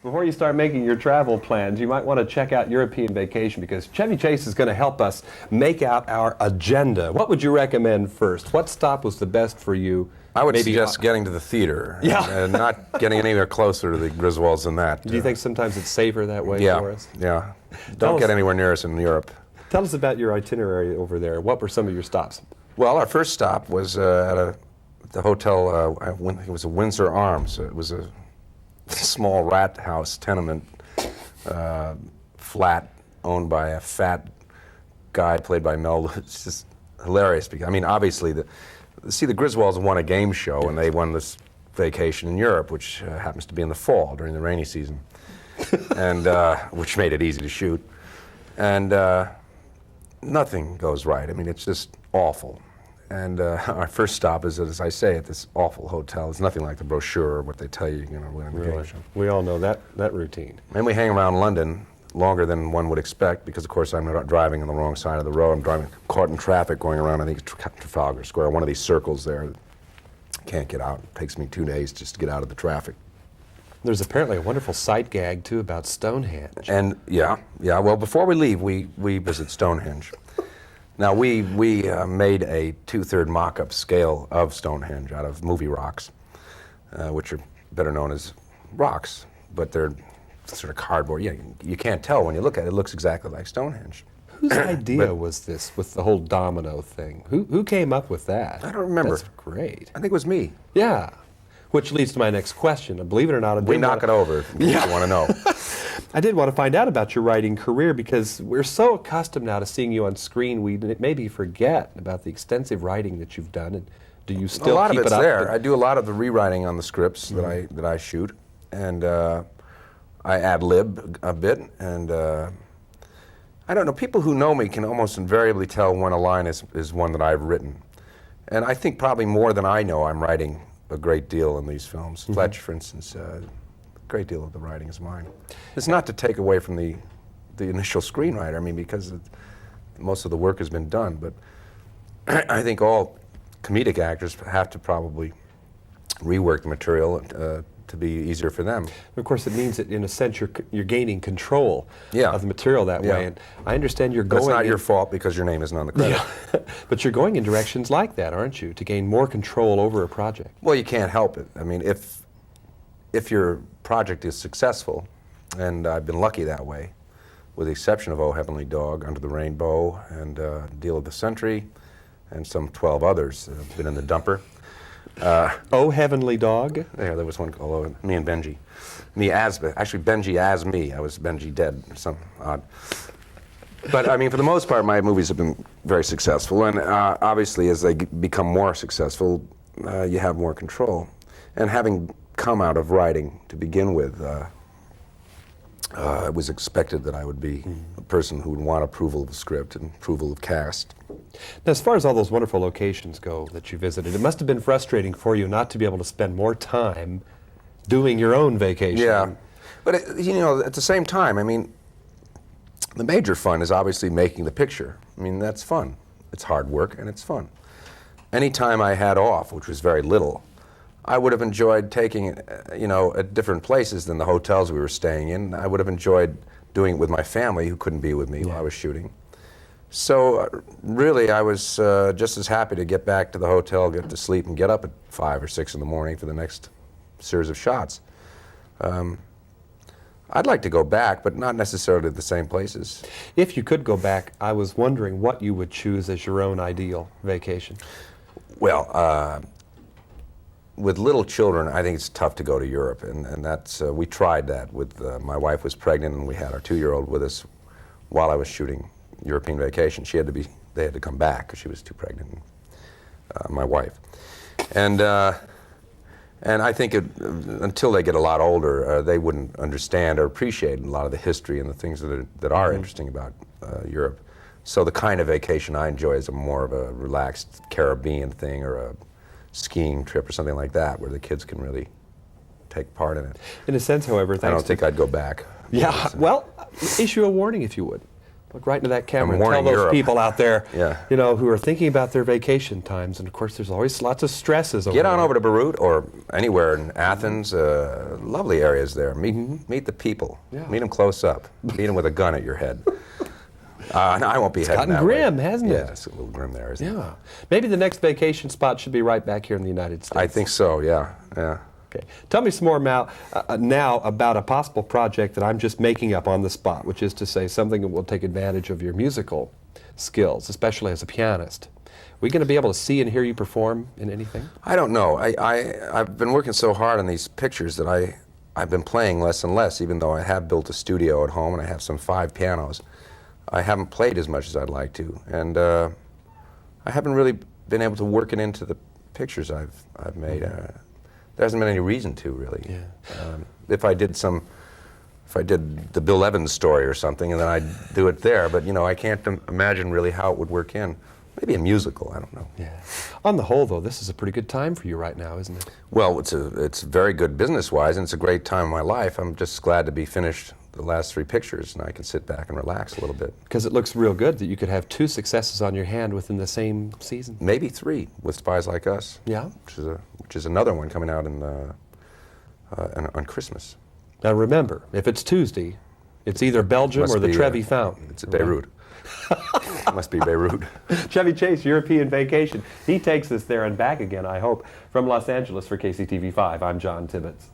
Before you start making your travel plans, you might want to check out European Vacation because Chevy Chase is going to help us make out our agenda. What would you recommend first? What stop was the best for you? I would suggest getting to the theater and not getting anywhere closer to the Griswolds than that. Do you think sometimes it's safer that way for us? Yeah. Don't get anywhere near us in Europe. Tell us about your itinerary over there. What were some of your stops? Well, our first stop was at the hotel, it was a Windsor Arms. It was a small rat house tenement flat owned by a fat guy played by Mel. It's just hilarious. Because, I mean, obviously, the Griswolds won a game show, and they won this vacation in Europe, which happens to be in the fall during the rainy season, and which made it easy to shoot. And nothing goes right. I mean, it's just awful. And our first stop is, as I say, at this awful hotel. It's nothing like the brochure or what they tell you, when on vacation. We all know that routine. And we hang around London longer than one would expect because, of course, I'm not driving on the wrong side of the road. I'm caught in traffic going around, I think, Trafalgar Square, one of these circles there. Can't get out. It takes me 2 days just to get out of the traffic. There's apparently a wonderful sight gag, too, about Stonehenge. And, yeah. Well, before we leave, we visit Stonehenge. Now, we made a 2/3 mock-up scale of Stonehenge out of movie rocks, which are better known as rocks, but they're sort of cardboard. Yeah, you can't tell when you look at it. It looks exactly like Stonehenge. Whose idea was this with the whole domino thing? Who came up with that? I don't remember. That's great. I think it was me. Yeah. Which leads to my next question. Believe it or not, we knock it over if you want to know. I did want to find out about your writing career because we're so accustomed now to seeing you on screen, we maybe forget about the extensive writing that you've done. And do you still keep it up? A lot of it's there. I do a lot of the rewriting on the scripts that I shoot, and I ad-lib a bit. And I don't know. People who know me can almost invariably tell when a line is one that I've written, and I think probably more than I know, I'm writing a great deal in these films. Fletch, for instance, a great deal of the writing is mine. It's not to take away from the initial screenwriter, I mean, because most of the work has been done, but I think all comedic actors have to probably rework the material to be easier for them. Of course, it means that in a sense you're gaining control of the material that way. And I understand you're going. It's not your fault because your name isn't on the credit. Yeah. But you're going in directions like that, aren't you, to gain more control over a project? Well, you can't help it. I mean, if your project is successful, and I've been lucky that way, with the exception of Oh Heavenly Dog, Under the Rainbow, and Deal of the Century, and some 12 others that have been in the dumper. Oh Heavenly Dog? Yeah, there was one called Me and Benji. Actually, Benji as me. I was Benji dead, or something odd. But I mean, for the most part, my movies have been very successful, and obviously, as they become more successful, you have more control. And having come out of writing to begin with, it was expected that I would be a person who would want approval of the script and approval of cast. Now, as far as all those wonderful locations go that you visited, it must have been frustrating for you not to be able to spend more time doing your own vacation. Yeah, but at the same time, I mean, the major fun is obviously making the picture. I mean, that's fun. It's hard work and it's fun. Any time I had off, which was very little, I would have enjoyed taking it, at different places than the hotels we were staying in. I would have enjoyed doing it with my family who couldn't be with me while I was shooting. So really, I was just as happy to get back to the hotel, get to sleep, and get up at 5 or 6 in the morning for the next series of shots. I'd like to go back, but not necessarily to the same places. If you could go back, I was wondering what you would choose as your own ideal vacation. Well, with little children, I think it's tough to go to Europe, and that's we tried that. With my wife was pregnant, and we had our 2-year-old with us while I was shooting European Vacation. They had to come back because she was too pregnant. My wife, and I think until they get a lot older, they wouldn't understand or appreciate a lot of the history and the things that are interesting about Europe. So the kind of vacation I enjoy is more of a relaxed Caribbean thing or a skiing trip or something like that, where the kids can really take part in it. In a sense, however, I don't think I'd go back. Yeah, well, issue a warning if you would. Look right into that camera I'm and tell warning those Europe. people out there, Yeah. you know, who are thinking about their vacation times. And of course, there's always lots of stresses over Get on there. over to Beirut or anywhere in Athens. Lovely areas there. Meet the people. Yeah. Meet them close up. Meet them with a gun at your head. And I won't be heading gotten that grim, way. hasn't it? Yeah, it's a little grim there, isn't it? Yeah. Maybe the next vacation spot should be right back here in the United States. I think so, yeah. Okay. Tell me some more now about a possible project that I'm just making up on the spot, which is to say something that will take advantage of your musical skills, especially as a pianist. Are we going to be able to see and hear you perform in anything? I don't know. I've been working so hard on these pictures that I've been playing less and less, even though I have built a studio at home and I have some 5 pianos. I haven't played as much as I'd like to, and I haven't really been able to work it into the pictures I've made. There hasn't been any reason to, really. Yeah. If I did the Bill Evans story or something, and then I'd do it there, but you know, I can't imagine really how it would work in. Maybe a musical, I don't know. Yeah. On the whole, though, this is a pretty good time for you right now, isn't it? Well, it's very good business-wise, and it's a great time of my life. I'm just glad to be finished the last 3 pictures, and I can sit back and relax a little bit. Because it looks real good that you could have 2 successes on your hand within the same season. Maybe 3 with Spies Like Us. Yeah. Which is another one coming out on Christmas. Now remember, if it's Tuesday, it's either Belgium Must or the be, Trevi Fountain. It's Beirut. It must be Beirut. Chevy Chase, European Vacation. He takes us there and back again, I hope. From Los Angeles for KCTV5, I'm John Tibbetts.